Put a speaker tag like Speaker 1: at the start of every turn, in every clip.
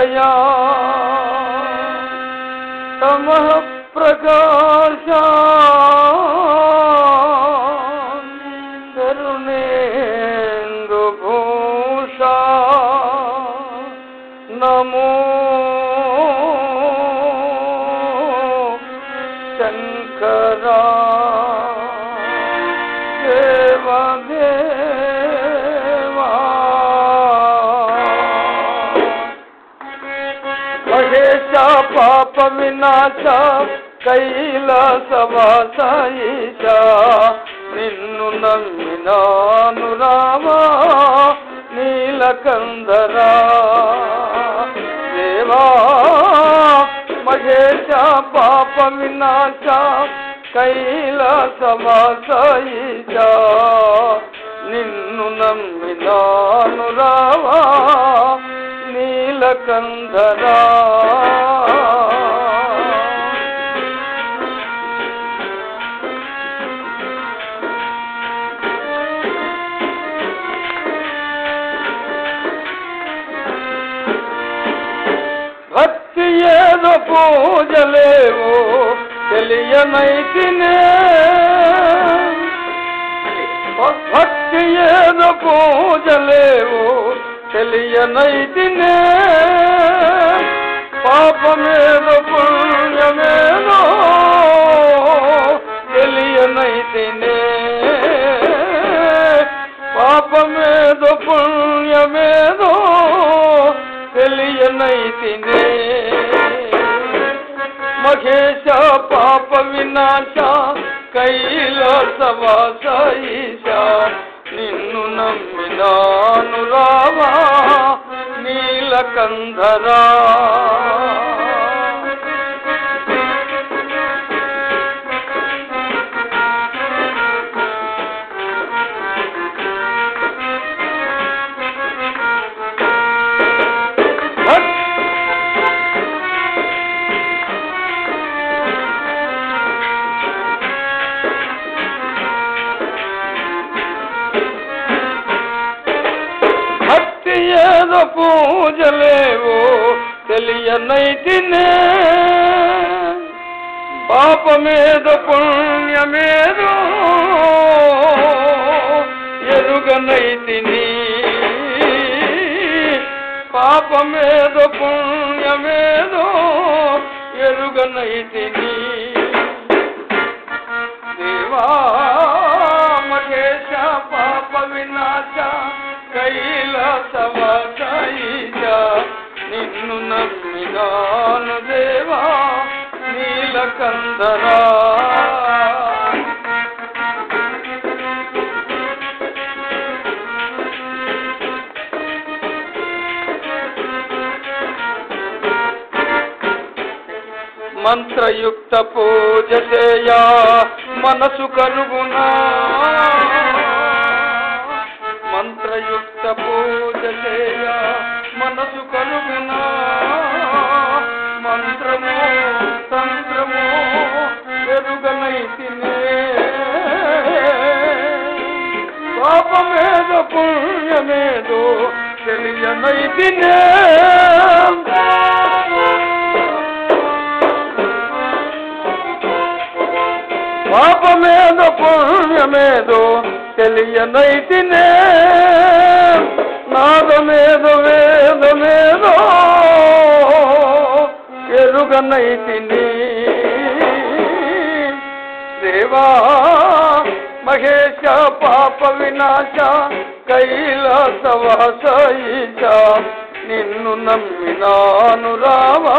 Speaker 1: दया तमः प्रकाश करुणेन्दुभूषा नमो शंकरा देवा महेशा पाप विनाश कैलासवास ईशा నిన్ను నమ్మినాను రామా నీలకందరా దేవా మహేశ పాప వినాశ కైలాసవాస ఈశా నిన్ను నమ్మినాను రామా నీలకందరా భక్తి ఏదో పూజలేవో తెలియనైతినే భక్తి ఏదో పూజలేవో తెలియనైతినే పాపమేదో పుణ్యమేదో తెలియనైతినే పాపమేదో పుణ్యమేదో తెలియనైతినే మహేశ పాప వినాశ కైలాసవాస ఈశా నిన్ను నమ్మినాను రామా నీలకందరా ఏదో పూజలేవో తెలియనైతినే పాపమేదో పుణ్యమేదో ఎరుగనైతిని పాపమేదో పుణ్యమేదో ఎరుగనైతిని దేవా మహేశ పాప వినాశ కైలాసవాస ఈశా నిన్ను నమ్మినాను దేవా నీలకందరా మంత్రయుక్త పూజ చేయా మనసు కలుగునా మంత్రయుక్త పూజ చేయ మనసు కలుగునా మంత్రమో తంత్రమో ఎరుగనైతినే పాపమేదో పుణ్యమేదో తెలియనైతినే పాపమేదో పుణ్యమేదో తెలియనైతినే నాదమేదో వేదమేదో ఎరుగనైతిని దేవా మహేశ పాప వినాశ కైలాసవాస ఈశా నిన్ను నమ్మినాను రామా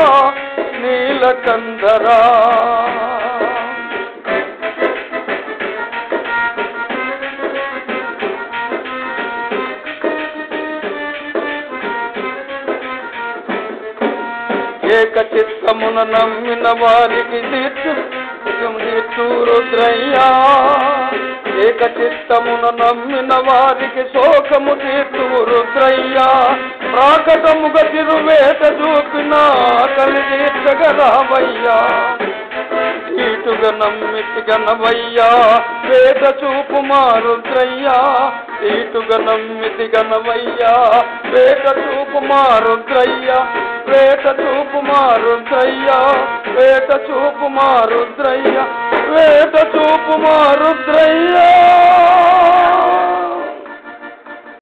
Speaker 1: నీలకందరా ఏక చిత్తమున నమ్మిన వారికి తీర్చు రుద్రయ్యా ఏక చిత్తమున నమ్మిన వారికి శోకము తీర్చు రుద్రయ్యా ప్రాకటముగా తిరువేట చూపిన కలి తీర్చగలవయ్యా ఇటుగా నమ్మితి గనవయ్యా వేట చూపు మా రుద్రయ్యా ఇటుగా నమ్మితి గనవయ్యా వేట చూపు మా రుద్రయ్యా వేట చూపుమా రుద్రయ్య, వేట చూపుమా రుద్రయ్య, వేట చూపుమా రుద్రయ్య.